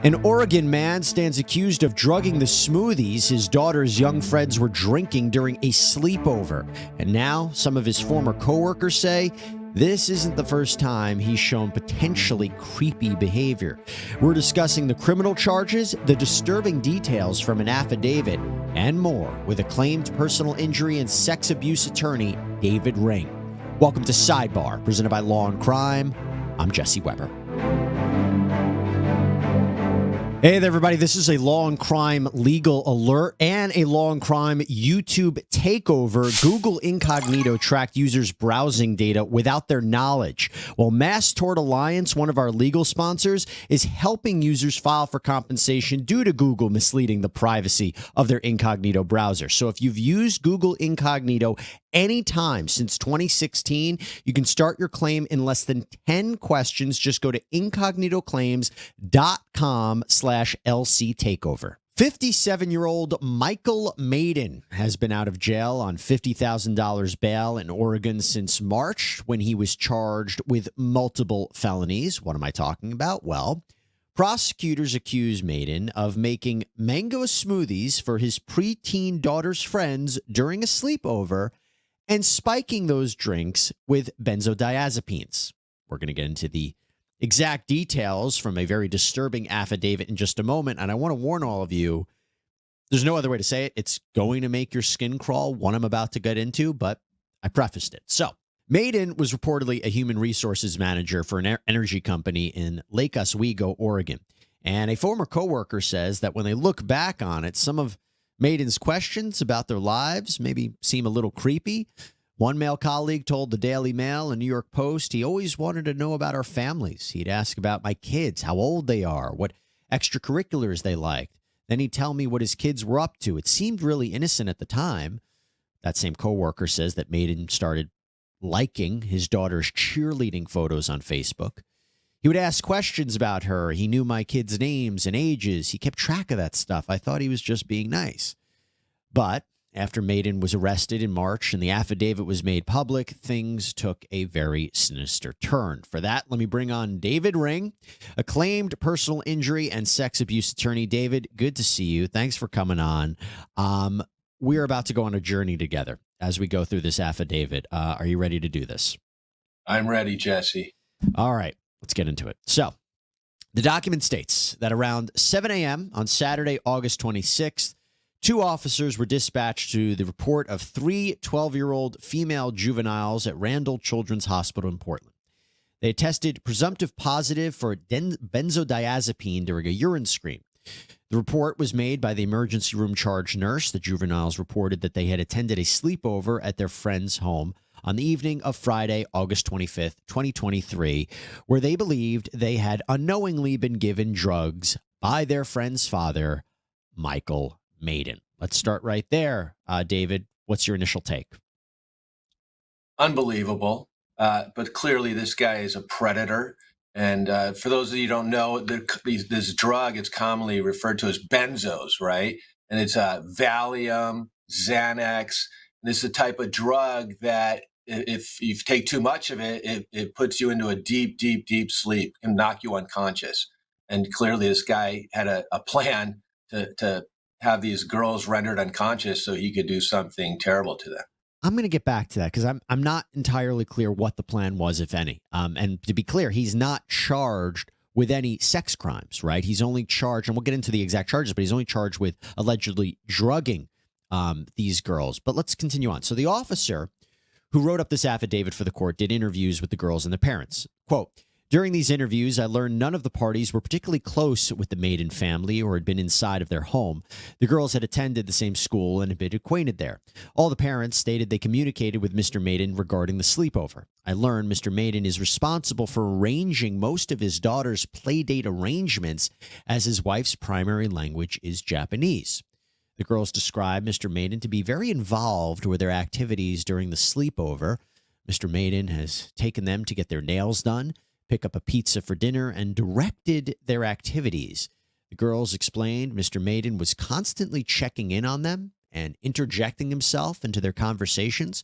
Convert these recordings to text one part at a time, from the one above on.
An Oregon man stands accused of drugging the smoothies his daughter's young friends were drinking during a sleepover. And now some of his former coworkers say this isn't the first time he's shown potentially creepy behavior. We're discussing the criminal charges, the disturbing details from an affidavit, and more with acclaimed personal injury and sex abuse attorney David Ring. Welcome to Sidebar, presented by Law&Crime. I'm Jesse Weber. Hey there, everybody. This is a Law&Crime legal alert and a Law&Crime YouTube takeover. Google Incognito tracked users' browsing data without their knowledge. Well, Mass Tort Alliance, one of our legal sponsors, is helping users file for compensation due to Google misleading the privacy of their incognito browser. So if you've used Google Incognito anytime since 2016, you can start your claim in less than 10 questions. Just go to incognitoclaims.com/LC takeover. 57-year-old Michael Meyden has been out of jail on $50,000 bail in Oregon since March when he was charged with multiple felonies. What am I talking about? Well, prosecutors accuse Meyden of making mango smoothies for his preteen daughter's friends during a sleepover and spiking those drinks with benzodiazepines. We're going to get into the exact details from a very disturbing affidavit in just a moment. And I want to warn all of you, there's no other way to say it. It's going to make your skin crawl, what I'm about to get into, but I prefaced it. So Meyden was reportedly a human resources manager for an energy company in Lake Oswego, Oregon. And a former coworker says that when they look back on it, some of Meyden's questions about their lives maybe seem a little creepy. One male colleague told the Daily Mail and New York Post he always wanted to know about our families. He'd ask about my kids, how old they are, what extracurriculars they liked. Then he'd tell me what his kids were up to. It seemed really innocent at the time. That same coworker says that Meyden started liking his daughter's cheerleading photos on Facebook. He would ask questions about her. He knew my kids' names and ages. He kept track of that stuff. I thought he was just being nice. But after Meyden was arrested in March and the affidavit was made public, things took a very sinister turn. For that, let me bring on David Ring, acclaimed personal injury and sex abuse attorney. David, good to see you. Thanks for coming on. We're about to go on a journey together as we go through this affidavit. Are you ready to do this? I'm ready, Jesse. All right. Let's get into it. So the document states that around 7 a.m. on Saturday, August 26th, two officers were dispatched to the report of three 12-year-old female juveniles at Randall Children's Hospital in Portland. They tested presumptive positive for benzodiazepine during a urine screen. The report was made by the emergency room charge nurse. The juveniles reported that they had attended a sleepover at their friend's home on the evening of Friday, August 25th, 2023, where they believed they had unknowingly been given drugs by their friend's father, Michael Meyden. Let's start right there. David, what's your initial take? Unbelievable. But clearly this guy is a predator. And for those of you who don't know, this drug is commonly referred to as benzos, right? And it's Valium, Xanax. This is a type of drug that if you take too much of it, it puts you into a deep, deep, deep sleep and knock you unconscious. And clearly this guy had a plan to have these girls rendered unconscious so he could do something terrible to them. I'm going to get back to that because I'm not entirely clear what the plan was, if any. And to be clear, he's not charged with any sex crimes, right? He's only charged, and we'll get into the exact charges, but he's only charged with allegedly drugging these girls. But let's continue on. So the officer who wrote up this affidavit for the court did interviews with the girls and the parents. Quote, during these interviews, I learned none of the parties were particularly close with the Meyden family or had been inside of their home. The girls had attended the same school and had been acquainted there. All the parents stated they communicated with Mr. Meyden regarding the sleepover. I learned Mr. Meyden is responsible for arranging most of his daughter's playdate arrangements as his wife's primary language is Japanese. The girls described Mr. Meyden to be very involved with their activities during the sleepover. Mr. Meyden has taken them to get their nails done, pick up a pizza for dinner, and directed their activities. The girls explained Mr. Meyden was constantly checking in on them and interjecting himself into their conversations.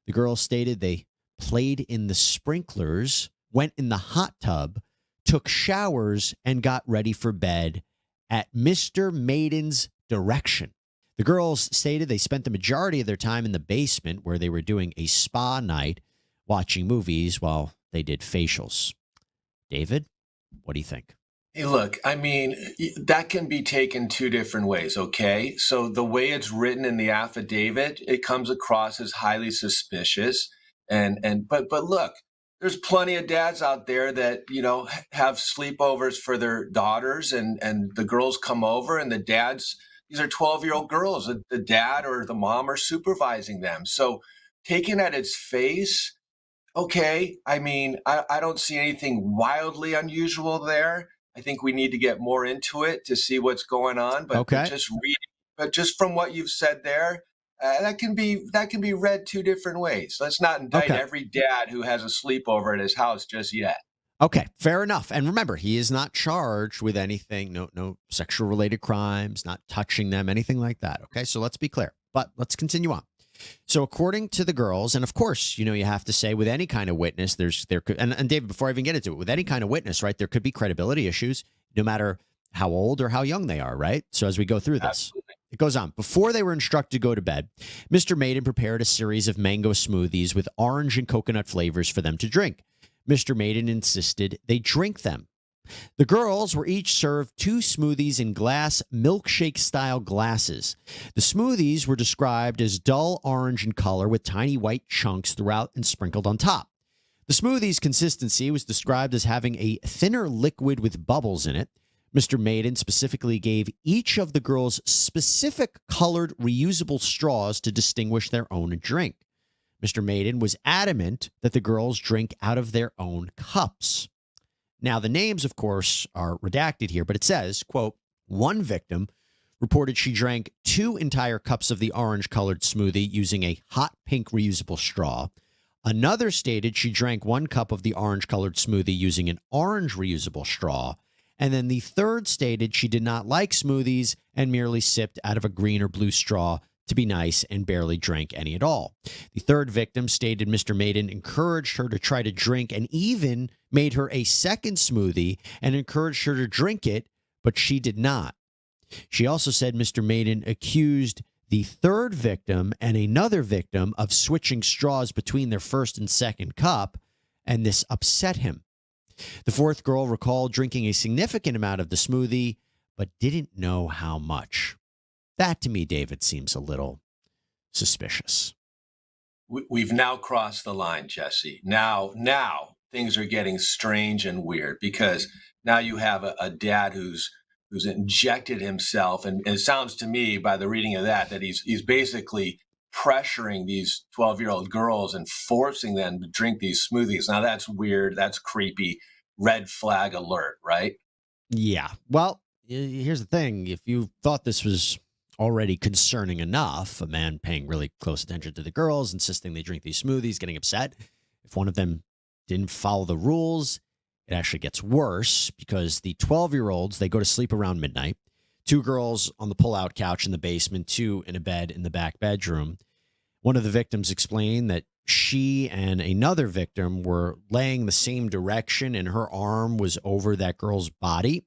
The girls stated they played in the sprinklers, went in the hot tub, took showers and got ready for bed at Mr. Meyden's direction. The girls stated they spent the majority of their time in the basement where they were doing a spa night, watching movies while they did facials. David, what do you think? Hey, look, I mean, that can be taken two different ways, okay? So the way it's written in the affidavit, it comes across as highly suspicious. But look, there's plenty of dads out there that, have sleepovers for their daughters, and the girls come over, and these are 12-year-old girls. The dad or the mom are supervising them. So taken at its face, okay, I mean, I don't see anything wildly unusual there. I think we need to get more into it to see what's going on. But Okay. but just from what you've said there, that can be read two different ways. Let's not indict Okay. every dad who has a sleepover at his house just yet. Okay, fair enough. And remember, he is not charged with anything, no sexual related crimes, not touching them, anything like that. Okay, so let's be clear. But let's continue on. So according to the girls, and of course, you have to say with any kind of witness, there could, and David, before I even get into it, with any kind of witness, right, there could be credibility issues, no matter how old or how young they are, right? So as we go through this, Absolutely. it goes on. Before they were instructed to go to bed, Mr. Meyden prepared a series of mango smoothies with orange and coconut flavors for them to drink. Mr. Meyden insisted they drink them. The girls were each served 2 smoothies in glass milkshake-style glasses. The smoothies were described as dull orange in color with tiny white chunks throughout and sprinkled on top. The smoothie's consistency was described as having a thinner liquid with bubbles in it. Mr. Meyden specifically gave each of the girls specific colored reusable straws to distinguish their own drink. Mr. Meyden was adamant that the girls drink out of their own cups. Now, the names, of course, are redacted here, but it says, quote, one victim reported she drank 2 entire cups of the orange-colored smoothie using a hot pink reusable straw. Another stated she drank 1 cup of the orange-colored smoothie using an orange reusable straw. And then the third stated she did not like smoothies and merely sipped out of a green or blue straw to be nice and barely drank any at all. The third victim stated Mr. Meyden encouraged her to try to drink and even made her a second smoothie and encouraged her to drink it, but she did not. She also said Mr. Meyden accused the third victim and another victim of switching straws between their first and second cup, and this upset him. The fourth girl recalled drinking a significant amount of the smoothie, but didn't know how much. That, to me, David, seems a little suspicious. We've now crossed the line, Jesse. Now things are getting strange and weird because now you have a dad who's injected himself, and it sounds to me by the reading of that he's basically pressuring these 12-year-old girls and forcing them to drink these smoothies. Now that's weird. That's creepy. Red flag alert, right? Yeah. Well, here's the thing. If you thought this was already concerning enough, a man paying really close attention to the girls, insisting they drink these smoothies, getting upset, if one of them didn't follow the rules, it actually gets worse because the 12-year-olds, they go to sleep around midnight. 2 girls on the pull-out couch in the basement, 2 in a bed in the back bedroom. One of the victims explained that she and another victim were laying the same direction and her arm was over that girl's body.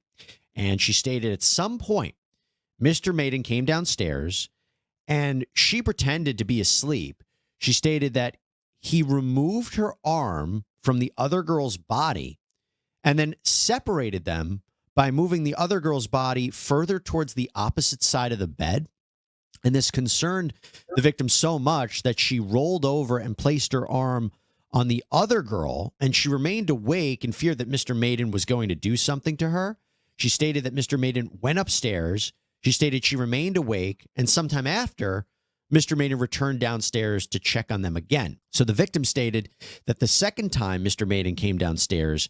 And she stated at some point, Mr. Meyden came downstairs and she pretended to be asleep. She stated that he removed her arm from the other girl's body and then separated them by moving the other girl's body further towards the opposite side of the bed. And this concerned the victim so much that she rolled over and placed her arm on the other girl, and she remained awake in fear that Mr. Meyden was going to do something to her. She stated that Mr. Meyden went upstairs. She stated she remained awake, and sometime after, Mr. Meyden returned downstairs to check on them again. So the victim stated that the second time Mr. Meyden came downstairs,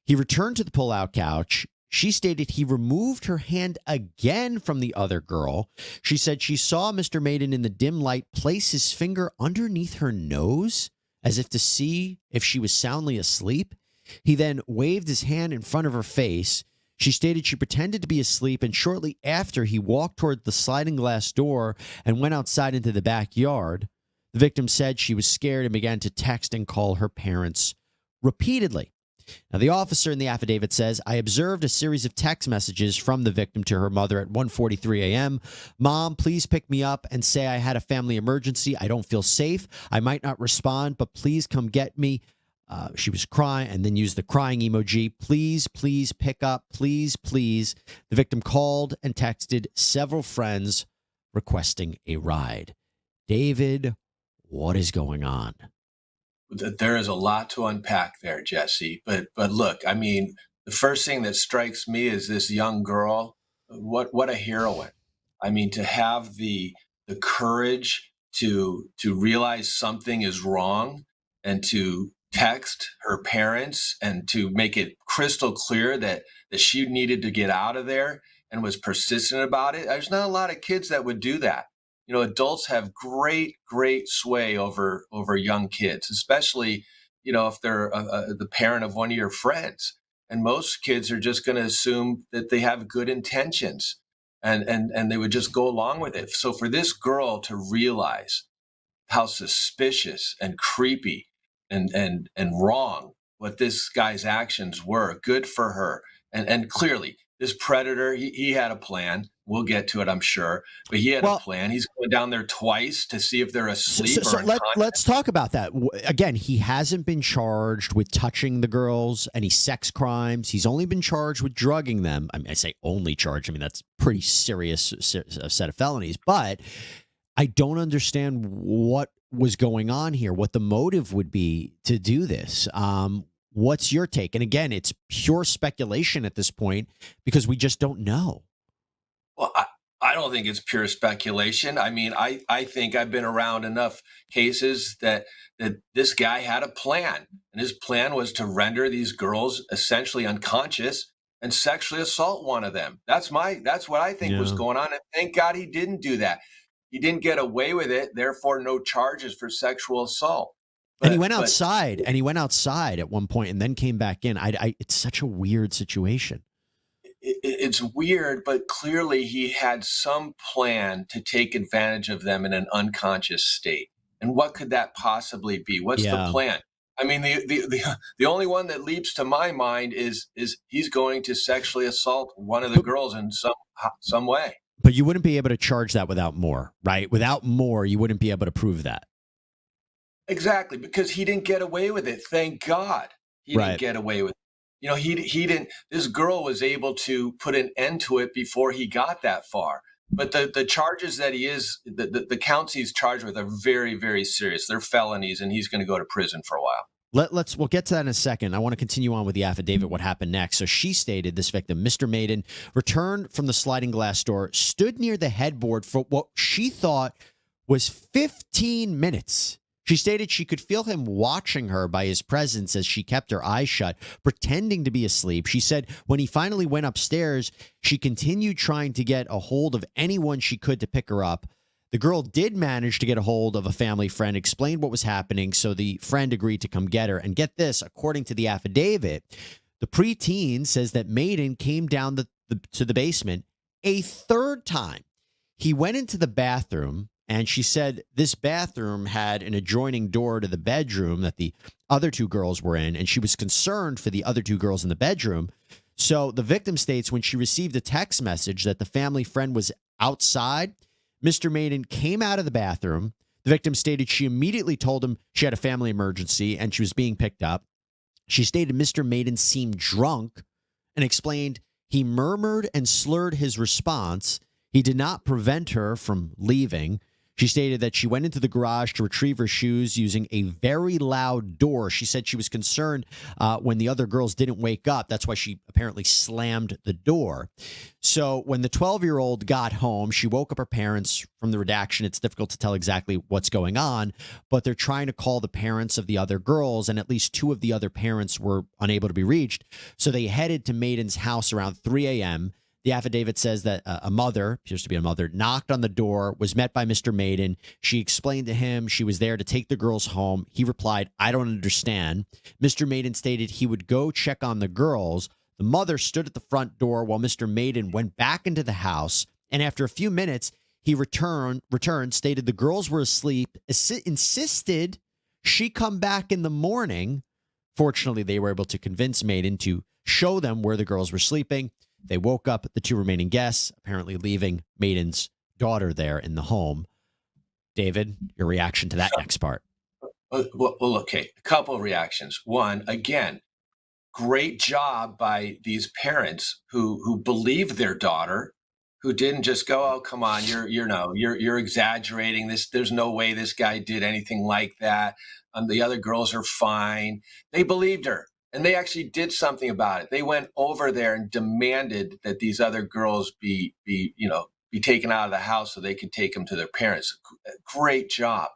he returned to the pull-out couch. She stated he removed her hand again from the other girl. She said she saw Mr. Meyden in the dim light place his finger underneath her nose as if to see if she was soundly asleep. He then waved his hand in front of her face. She stated she pretended to be asleep, and shortly after, he walked toward the sliding glass door and went outside into the backyard. The victim said she was scared and began to text and call her parents repeatedly. Now, the officer in the affidavit says, I observed a series of text messages from the victim to her mother at 1:43 a.m. Mom, please pick me up and say I had a family emergency. I don't feel safe. I might not respond, but please come get me. She was crying and then used the crying emoji. Please, please pick up. Please, please. The victim called and texted several friends requesting a ride. David, what is going on? There is a lot to unpack there, Jesse. But look, I mean, the first thing that strikes me is this young girl. What a heroine! I mean, to have the courage to realize something is wrong and to text her parents and to make it crystal clear that she needed to get out of there and was persistent about it. There's not a lot of kids that would do that. You know, adults have great sway over young kids, especially, you know, if they're the parent of one of your friends. And most kids are just going to assume that they have good intentions, and they would just go along with it. So for this girl to realize how suspicious and creepy and wrong what this guy's actions were, good for her. And clearly, this predator, he had a plan. We'll get to it, I'm sure. But he had a plan. He's going down there twice to see if they're asleep or unconscious. Let's talk about that. Again, he hasn't been charged with touching the girls, any sex crimes. He's only been charged with drugging them. I mean, I say only charged. I mean, that's pretty serious set of felonies. But I don't understand what was going on here, what the motive would be to do this. What's your take? And again, it's pure speculation at this point because we just don't know. Well, I don't think it's pure speculation. I mean, I think I've been around enough cases that this guy had a plan, and his plan was to render these girls essentially unconscious and sexually assault one of them. That's what I think was going on. And thank God he didn't do that. He didn't get away with it. Therefore, no charges for sexual assault. And he went outside at one point and then came back in. It's such a weird situation. It's weird, but clearly he had some plan to take advantage of them in an unconscious state. And what could that possibly be? What's the plan? I mean, the only one that leaps to my mind is he's going to sexually assault one of the girls in some way. But you wouldn't be able to charge that without more, right? Without more, you wouldn't be able to prove that. Exactly, because he didn't get away with it. Thank God he didn't get away with it. You know, he didn't. This girl was able to put an end to it before he got that far. But the charges that the counts he's charged with are very, very serious. They're felonies, and he's going to go to prison for a while. We'll get to that in a second. I want to continue on with the affidavit, what happened next. So she stated, this victim, Mr. Meyden, returned from the sliding glass door, stood near the headboard for what she thought was 15 minutes. She stated she could feel him watching her by his presence as she kept her eyes shut, pretending to be asleep. She said when he finally went upstairs, she continued trying to get a hold of anyone she could to pick her up. The girl did manage to get a hold of a family friend, explained what was happening, so the friend agreed to come get her. And get this, according to the affidavit, the preteen says that Meyden came down to the basement a third time. He went into the bathroom, and she said this bathroom had an adjoining door to the bedroom that the other two girls were in, and she was concerned for the other two girls in the bedroom. So the victim states when she received a text message that the family friend was outside, Mr. Meyden came out of the bathroom. The victim stated she immediately told him she had a family emergency and she was being picked up. She stated Mr. Meyden seemed drunk and explained he murmured and slurred his response. He did not prevent her from leaving. She stated that she went into the garage to retrieve her shoes using a very loud door. She said she was concerned when the other girls didn't wake up. That's why she apparently slammed the door. So when the 12-year-old got home, she woke up her parents. From the redaction, it's difficult to tell exactly what's going on, but they're trying to call the parents of the other girls, and at least two of the other parents were unable to be reached. So they headed to Meyden's house around 3 a.m., The affidavit says that a mother, appears to be a mother, knocked on the door, was met by Mr. Meyden. She explained to him she was there to take the girls home. He replied, "I don't understand." Mr. Meyden stated he would go check on the girls. The mother stood at the front door while Mr. Meyden went back into the house. And after a few minutes, he returned, stated the girls were asleep, insisted she come back in the morning. Fortunately, they were able to convince Meyden to show them where the girls were sleeping. They woke up the two remaining guests, apparently leaving Meyden's daughter there in the home. David, your reaction to that next part? Well, okay, a couple of reactions. One, again, great job by these parents who believed their daughter, who didn't just go, "Oh, come on, you're exaggerating this. There's no way this guy did anything like that. The other girls are fine." They believed her, and they actually did something about it. They went over there and demanded that these other girls be taken out of the house so they could take them to their parents. Great job.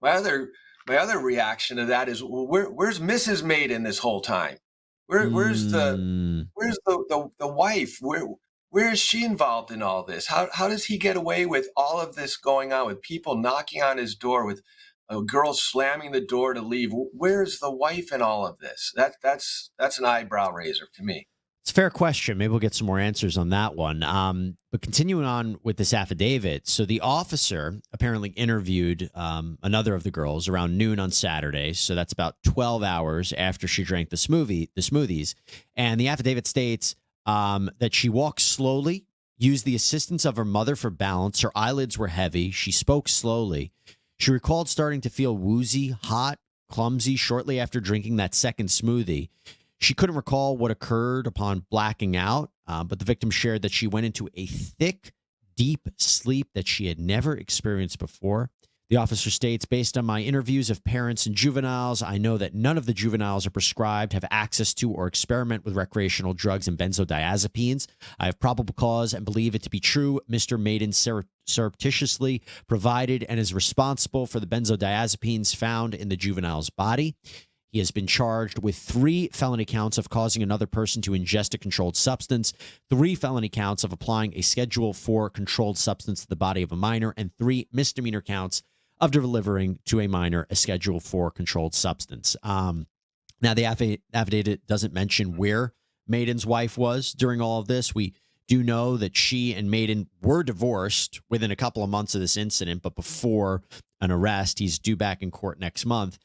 My other my other reaction to that is, well, where's Mrs. Maiden this whole time? Where's the Mm, where's the wife? Where is she involved in all this? How does he get away with all of this going on, with people knocking on his door, with a girl slamming the door to leave? Where's the wife in all of this? That's an eyebrow raiser to me. it's a fair question. Maybe we'll get some more answers on that one. But continuing on with this affidavit, so the officer apparently interviewed another of the girls around noon on Saturday. So that's about 12 hours after she drank the smoothies. And the affidavit states that she walked slowly, used the assistance of her mother for balance. Her eyelids were heavy. She spoke slowly. She recalled starting to feel woozy, hot, clumsy shortly after drinking that second smoothie. She couldn't recall what occurred upon blacking out, but the victim shared that she went into a thick, deep sleep that she had never experienced before. The officer states, based on my interviews of parents and juveniles, I know that none of the juveniles are prescribed, have access to, or experiment with recreational drugs and benzodiazepines. I have probable cause and believe it to be true. Mr. Meyden surreptitiously provided and is responsible for the benzodiazepines found in the juvenile's body. He has been charged with 3 felony counts of causing another person to ingest a controlled substance, 3 felony counts of applying a Schedule 4 controlled substance to the body of a minor, and 3 misdemeanor counts of delivering to a minor a Schedule 4 controlled substance. Now, the affidavit doesn't mention where Maiden's wife was during all of this. We do know that she and Meyden were divorced within a couple of months of this incident, but before an arrest. He's due back in court next month.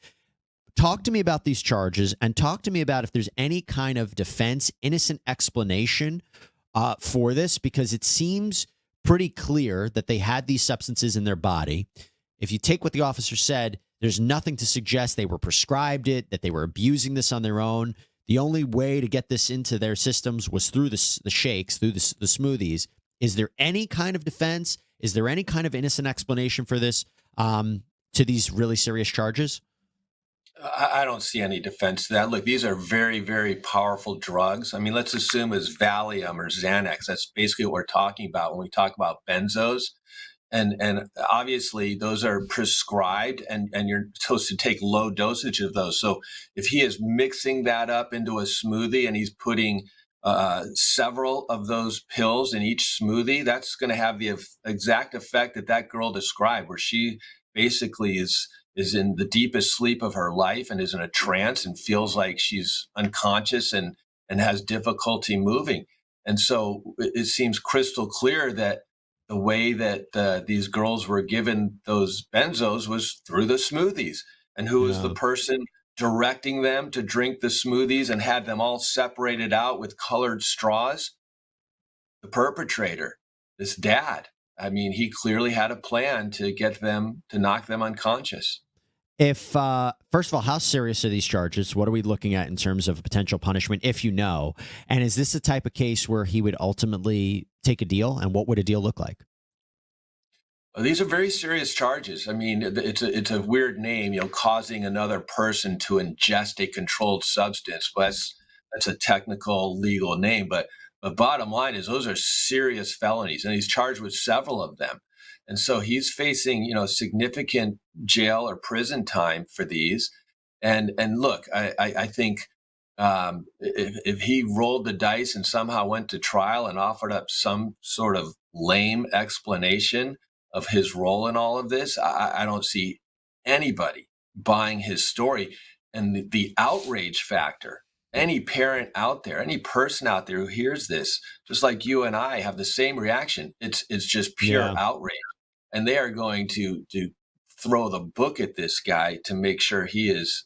Talk to me about these charges and talk to me about if there's any kind of defense, innocent explanation for this, because it seems pretty clear that they had these substances in their body. If you take what the officer said, there's nothing to suggest they were prescribed it, that they were abusing this on their own. The only way to get this into their systems was through the shakes, through the smoothies. Is there any kind of defense? Is there any kind of innocent explanation for this to these really serious charges? I don't see any defense to that. Look, these are very, very powerful drugs. I mean, let's assume it's Valium or Xanax. That's basically what we're talking about when we talk about benzos. And obviously those are prescribed, and you're supposed to take low dosage of those. So if he is mixing that up into a smoothie and he's putting several of those pills in each smoothie, that's going to have the exact effect that that girl described, where she basically is in the deepest sleep of her life and is in a trance and feels like she's unconscious and has difficulty moving. And so it seems crystal clear that the way that these girls were given those benzos was through the smoothies. And who was the Yeah. person directing them to drink the smoothies and had them all separated out with colored straws? The perpetrator, this dad. I mean, he clearly had a plan to get them to knock them unconscious. If first of all, how serious are these charges? What are we looking at in terms of potential punishment, if you know? And is this the type of case where he would ultimately take a deal? And what would a deal look like? These are very serious charges. I mean, it's a weird name, causing another person to ingest a controlled substance. But that's a technical legal name. But the bottom line is those are serious felonies, and he's charged with several of them. And so he's facing, significant jail or prison time for these. And look, I think if he rolled the dice and somehow went to trial and offered up some sort of lame explanation of his role in all of this, I don't see anybody buying his story. And the outrage factor, any parent out there, any person out there who hears this, just like you and I have the same reaction. It's just pure Yeah. outrage. And they are going to throw the book at this guy to make sure he is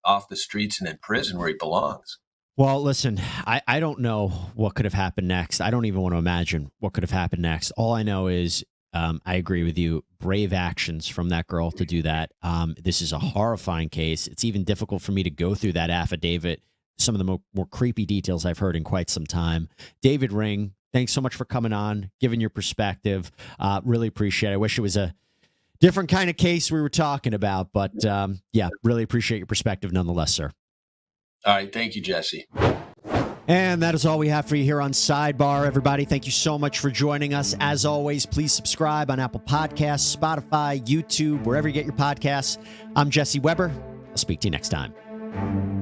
off the streets and in prison where he belongs. Well, listen, I don't know what could have happened next. I don't even want to imagine what could have happened next. All I know is I agree with you. Brave actions from that girl to do that. This is a horrifying case. It's even difficult for me to go through that affidavit, some of the more creepy details I've heard in quite some time. David Ring, thanks so much for coming on, giving your perspective. Really appreciate it. I wish it was a different kind of case we were talking about, but yeah, really appreciate your perspective nonetheless, sir. All right. Thank you, Jesse. And that is all we have for you here on Sidebar, everybody. Thank you so much for joining us. As always, please subscribe on Apple Podcasts, Spotify, YouTube, wherever you get your podcasts. I'm Jesse Weber. I'll speak to you next time.